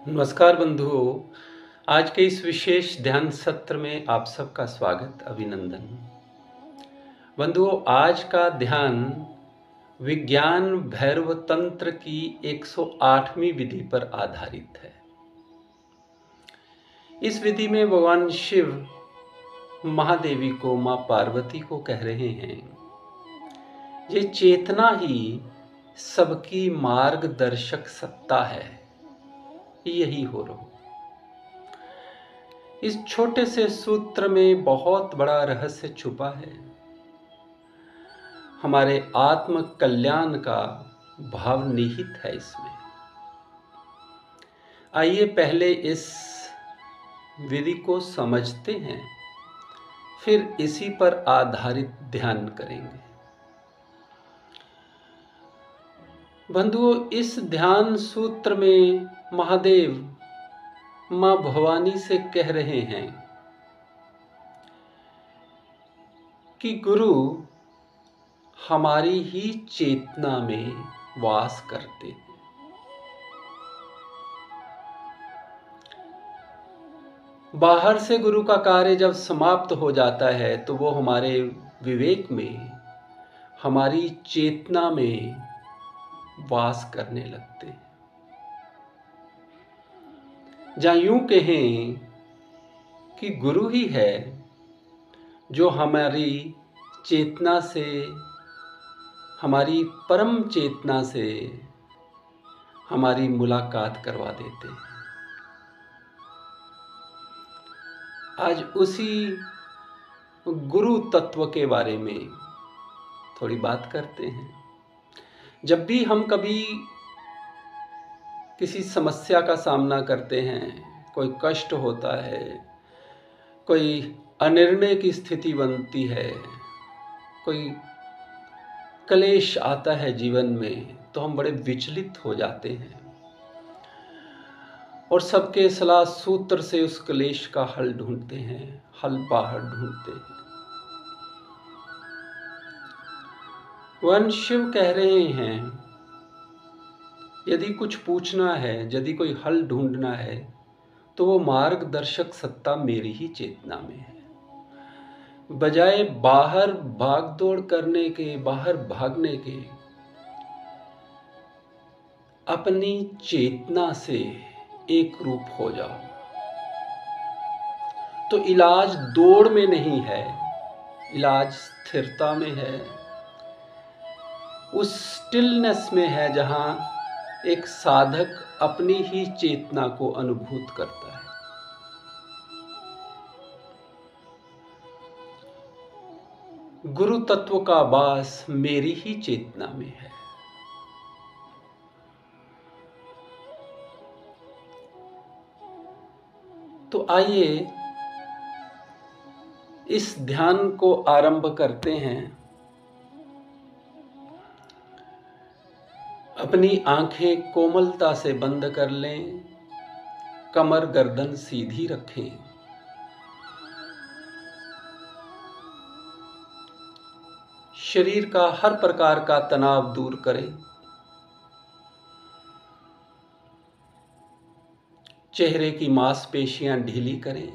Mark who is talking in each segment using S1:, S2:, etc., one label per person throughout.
S1: नमस्कार बंधुओं। आज के इस विशेष ध्यान सत्र में आप सबका स्वागत, अभिनंदन। बंधुओं, आज का ध्यान विज्ञान भैरव तंत्र की 108वीं विधि पर आधारित है। इस विधि में भगवान शिव महादेवी को, मां पार्वती को कह रहे हैं, ये चेतना ही सबकी मार्गदर्शक सत्ता है, यही हो रहो। इस छोटे से सूत्र में बहुत बड़ा रहस्य छुपा है। हमारे आत्म कल्याण का भाव निहित है इसमें। आइए पहले इस विधि को समझते हैं, फिर इसी पर आधारित ध्यान करेंगे। बंधुओं, इस ध्यान सूत्र में महादेव मां भवानी से कह रहे हैं कि गुरु हमारी ही चेतना में वास करते हैं। बाहर से गुरु का कार्य जब समाप्त हो जाता है तो वो हमारे विवेक में, हमारी चेतना में वास करने लगते हैं। जहाँ यूं कहें कि गुरु ही है जो हमारी चेतना से, हमारी परम चेतना से हमारी मुलाकात करवा देते हैं। आज उसी गुरु तत्व के बारे में थोड़ी बात करते हैं। जब भी हम कभी किसी समस्या का सामना करते हैं, कोई कष्ट होता है, कोई अनिर्णय की स्थिति बनती है, कोई क्लेश आता है जीवन में, तो हम बड़े विचलित हो जाते हैं और सबके सलाह सूत्र से उस क्लेश का हल ढूंढते हैं, हल बाहर ढूंढते हैं। भगवान शिव कह रहे हैं, यदि कुछ पूछना है, यदि कोई हल ढूंढना है, तो वो मार्गदर्शक सत्ता मेरी ही चेतना में है। बजाय बाहर भागदौड़ करने के, बाहर भागने के, अपनी चेतना से एक रूप हो जाओ। तो इलाज दौड़ में नहीं है, इलाज स्थिरता में है, उस स्टिलनेस में है जहां एक साधक अपनी ही चेतना को अनुभूत करता है। गुरु तत्व का वास मेरी ही चेतना में है। तो आइए इस ध्यान को आरंभ करते हैं। अपनी आंखें कोमलता से बंद कर लें, कमर गर्दन सीधी रखें। शरीर का हर प्रकार का तनाव दूर करें। चेहरे की मांसपेशियां ढीली करें,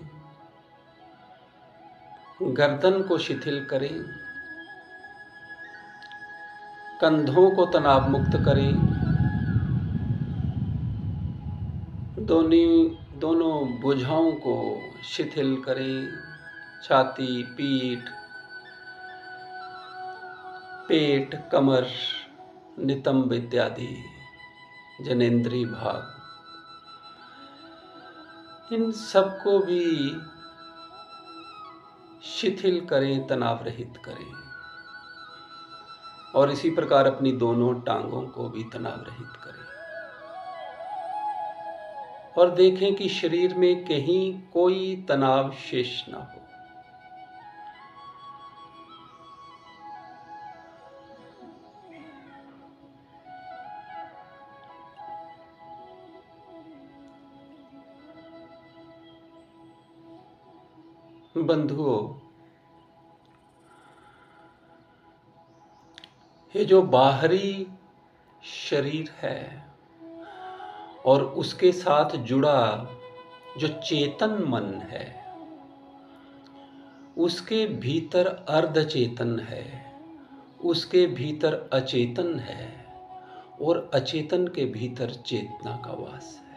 S1: गर्दन को शिथिल करें, कंधों को तनाव मुक्त करें, दोनों भुजाओं को शिथिल करें, छाती, पीठ, पेट, कमर, नितंब इत्यादि जनेंद्रीय भाग, इन सबको भी शिथिल करें, तनाव रहित करें। और इसी प्रकार अपनी दोनों टांगों को भी तनाव रहित करें और देखें कि शरीर में कहीं कोई तनाव शेष ना हो। बंधुओं, ये जो बाहरी शरीर है और उसके साथ जुड़ा जो चेतन मन है, उसके भीतर अर्धचेतन है, उसके भीतर अचेतन है और अचेतन के भीतर चेतना का वास है।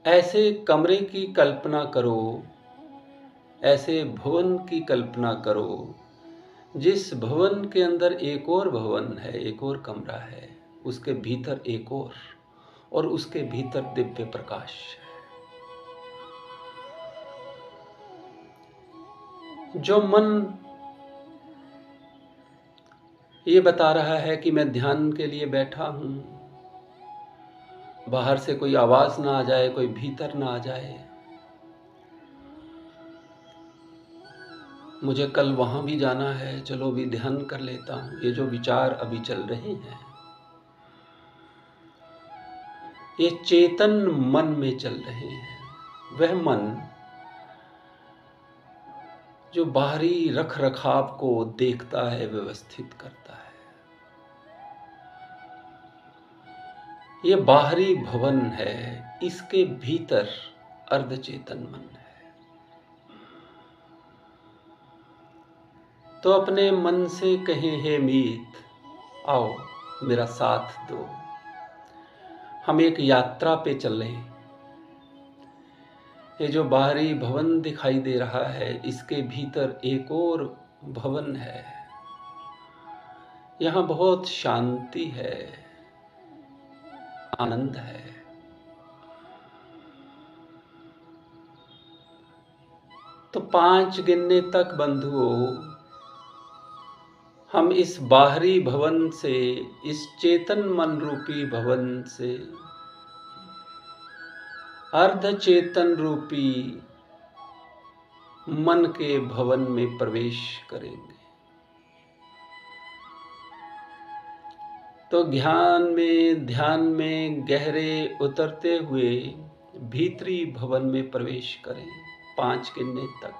S1: ऐसे कमरे की कल्पना करो, ऐसे भवन की कल्पना करो, जिस भवन के अंदर एक और भवन है, एक और कमरा है, उसके भीतर एक और उसके भीतर दिव्य प्रकाश है। जो मन ये बता रहा है कि मैं ध्यान के लिए बैठा हूं, बाहर से कोई आवाज ना आ जाए, कोई भीतर ना आ जाए, मुझे कल वहां भी जाना है, चलो भी ध्यान कर लेता हूं, ये जो विचार अभी चल रहे हैं, ये चेतन मन में चल रहे हैं। वह मन जो बाहरी रख रखाव को देखता है, व्यवस्थित करता है। ये बाहरी भवन है, इसके भीतर अर्धचेतन मन है। तो अपने मन से कहें, हे मीत, आओ मेरा साथ दो, हम एक यात्रा पे चलें। ये जो बाहरी भवन दिखाई दे रहा है, इसके भीतर एक और भवन है। यहाँ बहुत शांति है, आनंद है। तो 5 गिनने तक बंधुओं, हम इस बाहरी भवन से, इस चेतन मन रूपी भवन से अर्धचेतन रूपी मन के भवन में प्रवेश करेंगे। तो ध्यान में गहरे उतरते हुए भीतरी भवन में प्रवेश करें 5 गिनने तक।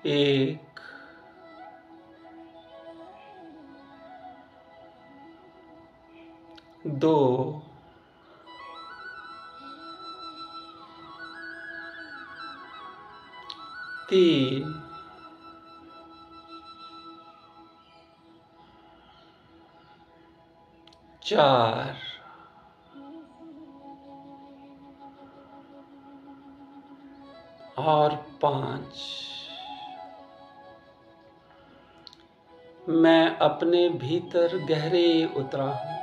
S1: 1, 2, 3, 4, और 5। मैं अपने भीतर गहरे उतरा हूं।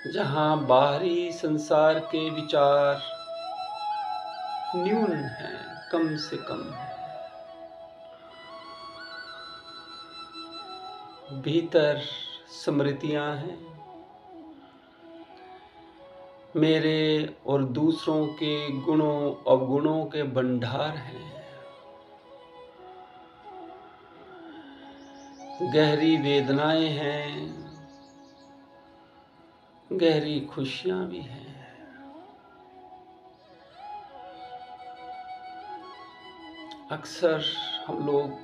S1: जहां बाहरी संसार के विचार न्यून हैं, कम से कम है, भीतर स्मृतियां हैं, मेरे और दूसरों के गुणों अवगुणों के भंडार हैं, गहरी वेदनाएं हैं, गहरी खुशियां भी हैं। अक्सर हम लोग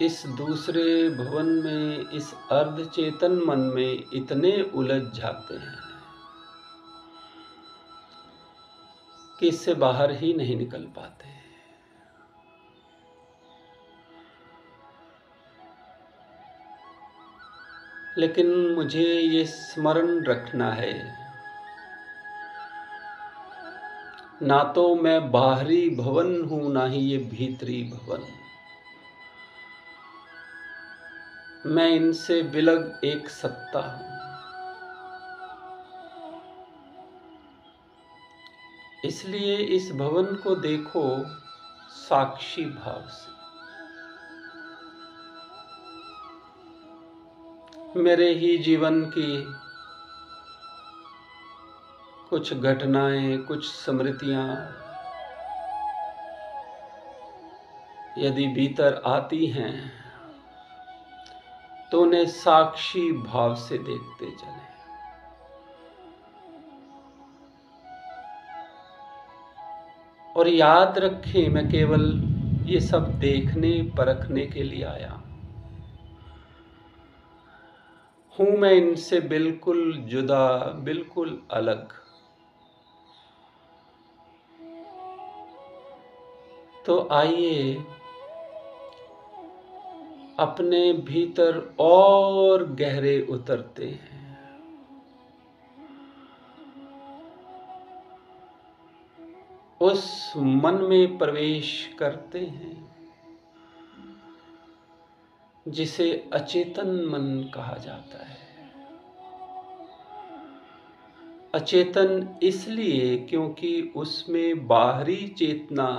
S1: इस दूसरे भवन में, इस अर्धचेतन मन में इतने उलझ जाते हैं कि इससे बाहर ही नहीं निकल पाते। लेकिन मुझे ये स्मरण रखना है, ना तो मैं बाहरी भवन हूं, ना ही ये भीतरी भवन। मैं इनसे विलग एक सत्ता हूं। इसलिए इस भवन को देखो साक्षी भाव से। मेरे ही जीवन की कुछ घटनाएं, कुछ स्मृतियां यदि भीतर आती हैं तो उन्हें साक्षी भाव से देखते चलें। और याद रखें, मैं केवल ये सब देखने परखने के लिए आया हूं। मैं इनसे बिल्कुल जुदा, बिल्कुल अलग। तो आइए अपने भीतर और गहरे उतरते हैं। उस मन में प्रवेश करते हैं जिसे अचेतन मन कहा जाता है। अचेतन इसलिए क्योंकि उसमें बाहरी चेतना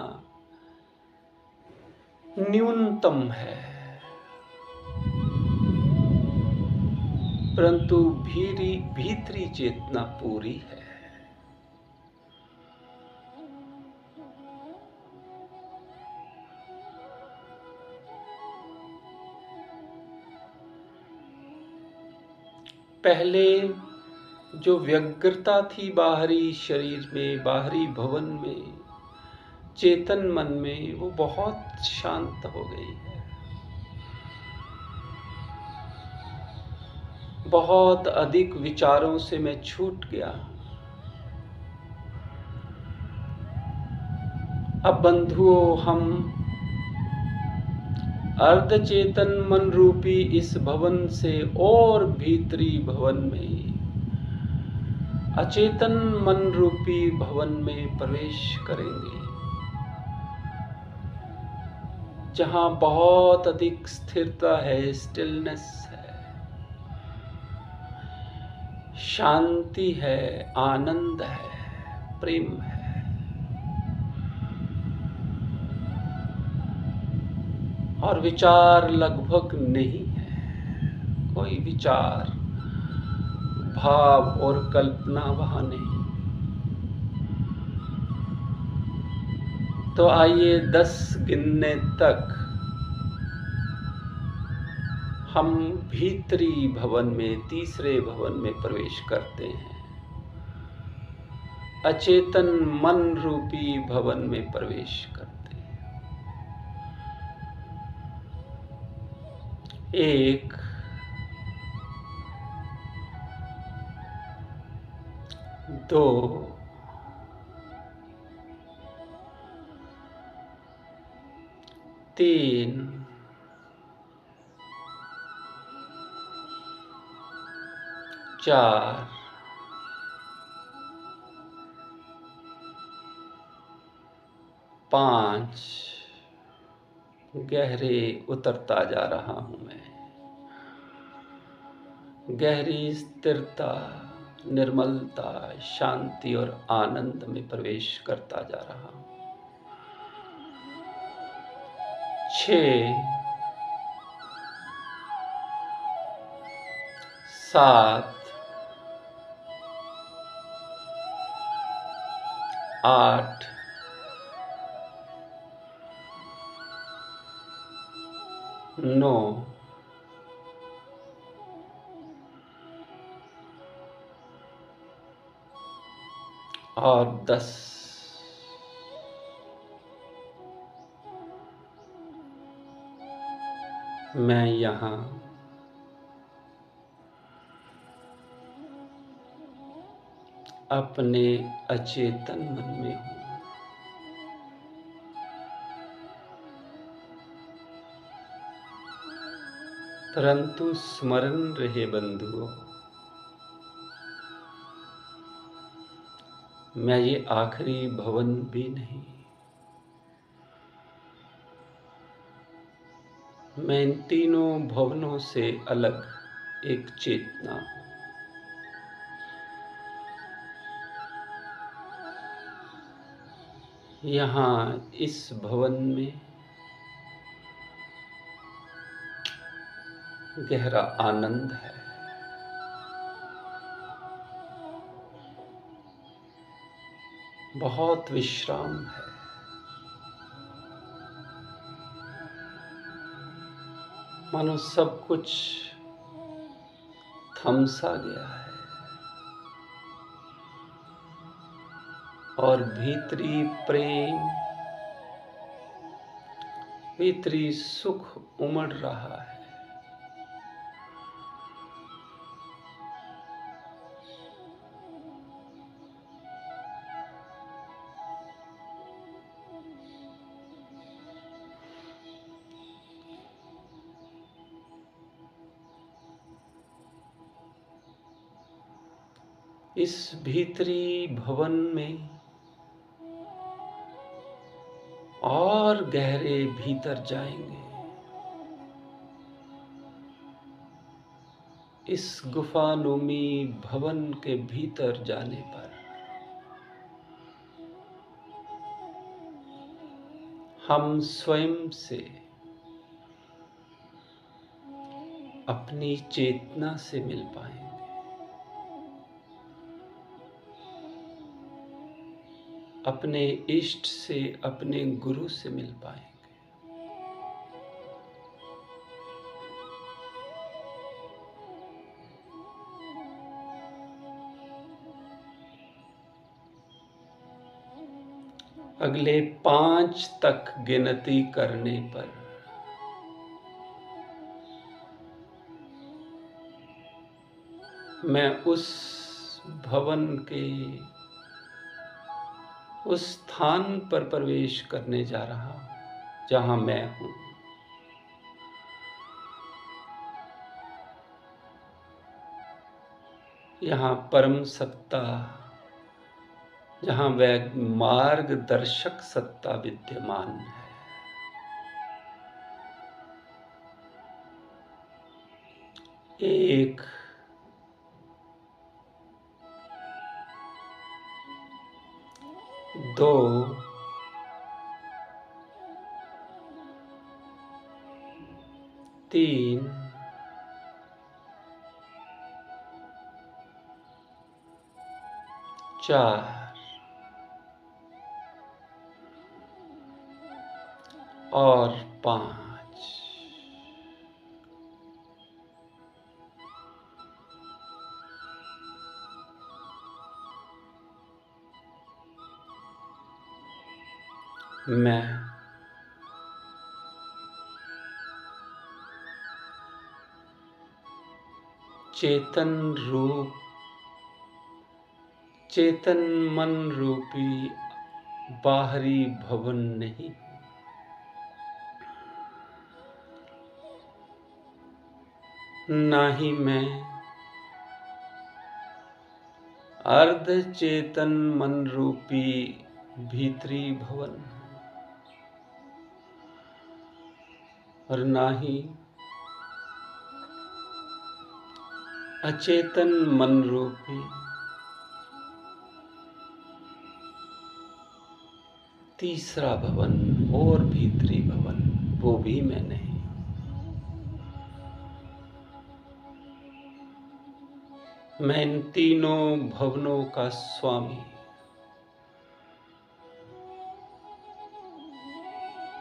S1: न्यूनतम है, परंतु भीतरी चेतना पूरी है। पहले जो व्यग्रता थी बाहरी शरीर में, बाहरी भवन में, चेतन मन में, वो बहुत शांत हो गई है। बहुत अधिक विचारों से मैं छूट गया। अब बंधुओं, हम अर्धचेतन मन रूपी इस भवन से और भीतरी भवन में, अचेतन मन रूपी भवन में प्रवेश करेंगे, जहां बहुत अधिक स्थिरता है, स्टिलनेस है, शांति है, आनंद है, प्रेम है। और विचार लगभग नहीं है, कोई विचार, भाव और कल्पना वहां नहीं। तो आइए 10 गिनने तक हम भीतरी भवन में, तीसरे भवन में प्रवेश करते हैं। अचेतन मन रूपी भवन में प्रवेश करते हैं। 1, 2, 3, 4, 5। गहरे उतरता जा रहा हूं मैं। गहरी स्थिरता, निर्मलता, शांति और आनंद में प्रवेश करता जा रहा हूं। 6, 7, 8, 9, और 10। मैं यहाँ अपने अचेतन मन में हूँ। परंतु स्मरण रहे बंधुओं, मैं ये आखिरी भवन भी नहीं। मैं इन तीनों भवनों से अलग एक चेतना हूँ। यहाँ इस भवन में गहरा आनंद है, बहुत विश्राम है। मानो सब कुछ थम सा गया है और भीतरी प्रेम, भीतरी सुख उमड़ रहा है। इस भीतरी भवन में और गहरे भीतर जाएंगे। इस गुफानुमी भवन के भीतर जाने पर हम स्वयं से, अपनी चेतना से मिल पाएंगे। अपने इष्ट से, अपने गुरु से मिल पाएंगे। अगले 5 तक गिनती करने पर मैं उस भवन के उस स्थान पर प्रवेश करने जा रहा हूं जहां मैं हूं। यहाँ परम सत्ता, जहाँ वह मार्गदर्शक सत्ता विद्यमान है। एक, दो, तीन, चार और 5। मैं चेतन रूप, चेतन मन रूपी बाहरी भवन नहीं, ना ही मैं अर्ध चेतन मन रूपी भीतरी भवन, और ना ही अचेतन मन रूपी तीसरा भवन और भीतरी भवन, वो भी मैं नहीं। मैं इन तीनों भवनों का स्वामी,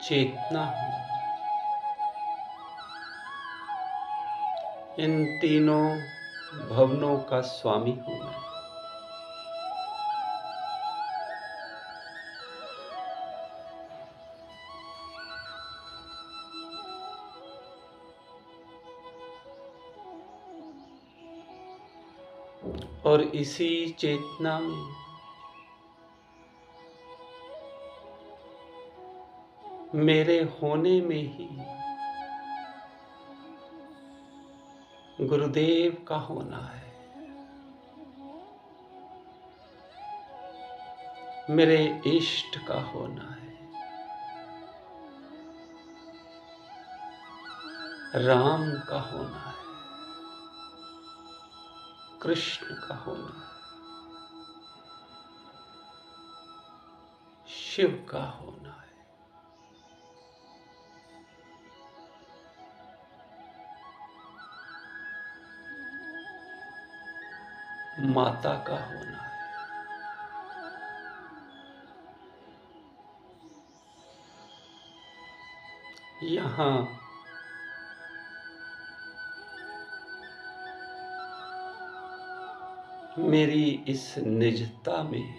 S1: चेतना हूं। इन तीनों भवनों का स्वामी हूं मैं। और इसी चेतना में मेरे होने में ही गुरुदेव का होना है। मेरे इष्ट का होना है। राम का होना है। कृष्ण का होना है। शिव का होना है। माता का होना है। यहाँ मेरी इस निजता में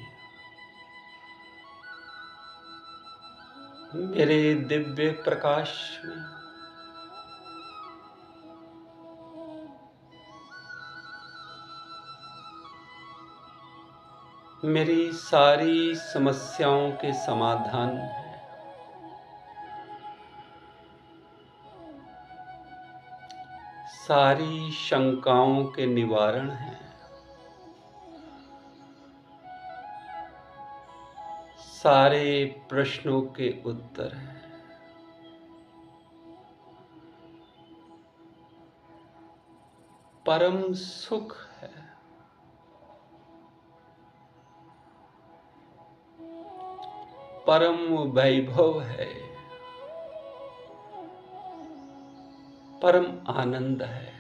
S1: मेरे दिव्य प्रकाश में मेरी सारी समस्याओं के समाधान हैं। सारी शंकाओं के निवारण हैं। सारे प्रश्नों के उत्तर हैं। परम सुख है। परम वैभव है। परम आनंद है।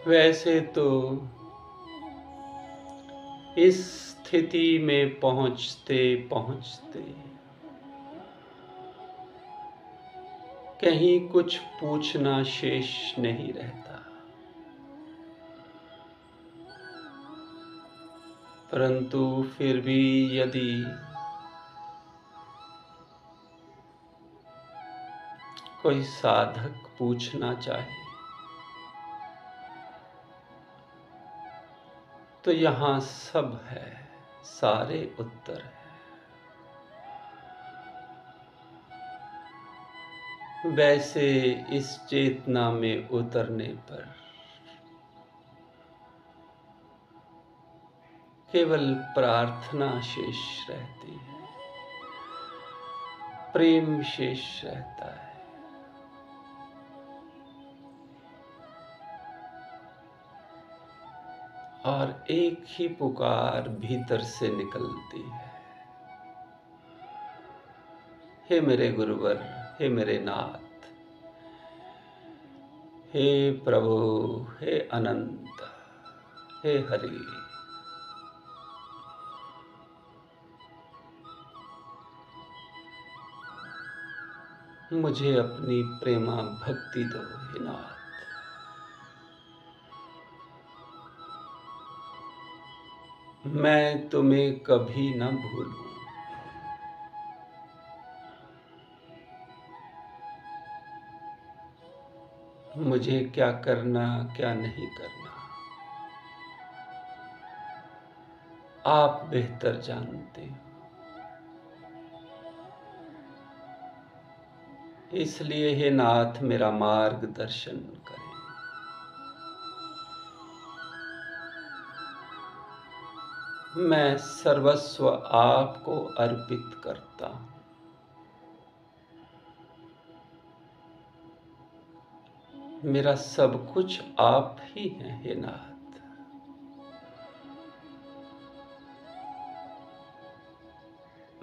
S1: वैसे तो इस स्थिति में पहुंचते पहुंचते कहीं कुछ पूछना शेष नहीं रहता, परंतु फिर भी यदि कोई साधक पूछना चाहे तो यहाँ सब है, सारे उत्तर है। वैसे इस चेतना में उतरने पर केवल प्रार्थना शेष रहती है, प्रेम शेष रहता है। और एक ही पुकार भीतर से निकलती है, हे मेरे गुरुवर, हे मेरे नाथ, हे प्रभु, हे अनंत, हे हरि। मुझे अपनी प्रेमा भक्ति दो हे नाथ। मैं तुम्हें कभी न भूलूं। मुझे क्या करना क्या नहीं करना आप बेहतर जानते हो। इसलिए हे नाथ मेरा मार्गदर्शन करें। मैं सर्वस्व आपको अर्पित करता हूं। मेरा सब कुछ आप ही हैं हे नाथ।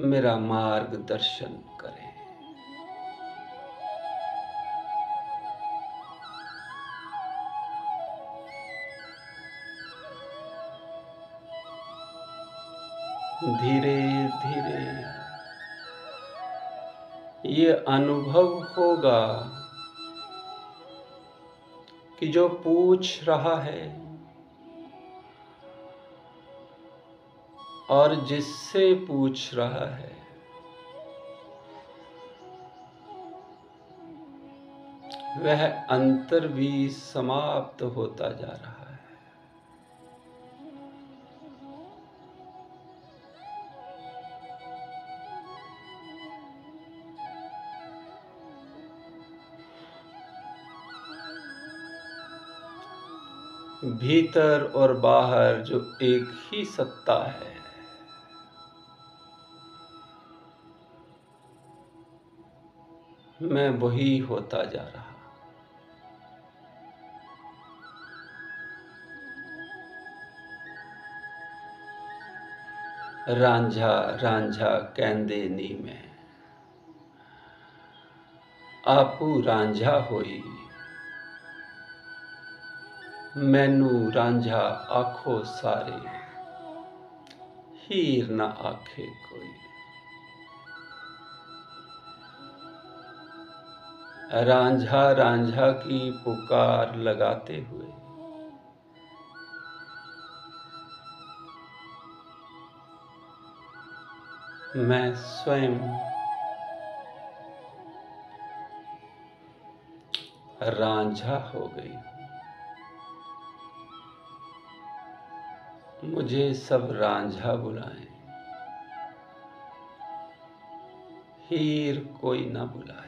S1: मेरा मार्गदर्शन करें। धीरे धीरे ये अनुभव होगा कि जो पूछ रहा है और जिससे पूछ रहा है वह अंतर भी समाप्त होता जा रहा है। भीतर और बाहर जो एक ही सत्ता है, मैं वही होता जा रहा। रांझा रांझा कहंदे नी में आपू रांझा होई, मैनू रांझा आखो सारे, हीर न आखे कोई। रांझा रांझा की पुकार लगाते हुए मैं स्वयं रांझा हो गई। मुझे सब रांझा बुलाएं, हीर कोई ना बुलाए।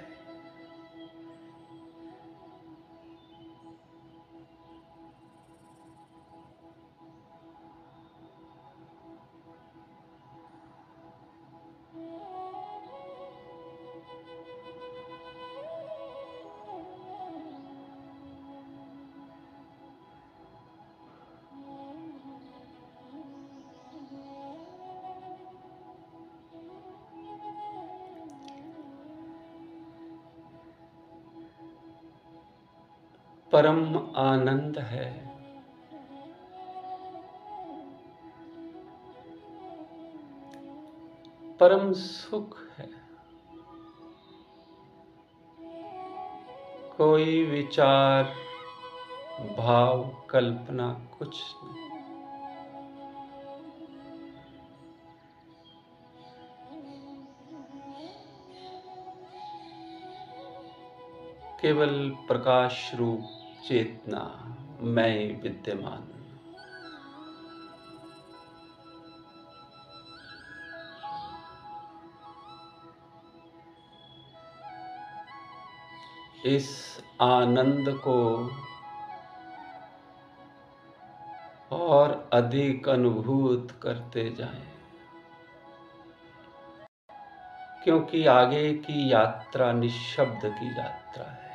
S1: परम आनंद है, परम सुख है। कोई विचार, भाव, कल्पना कुछ नहीं। केवल प्रकाश रूप चेतना, मैं विद्यमान। इस आनंद को और अधिक अनुभूत करते जाएं, क्योंकि आगे की यात्रा निःशब्द की यात्रा है।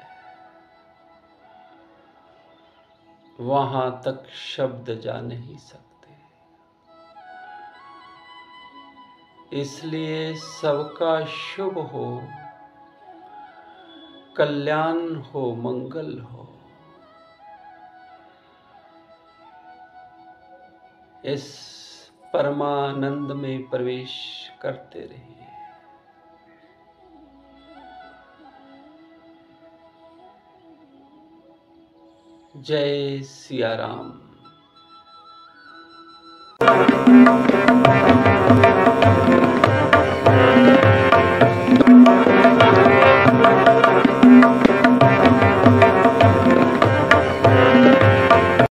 S1: वहां तक शब्द जा नहीं सकते। इसलिए सबका शुभ हो, कल्याण हो, मंगल हो। इस परमानंद में प्रवेश करते रहिए। जय सिया राम।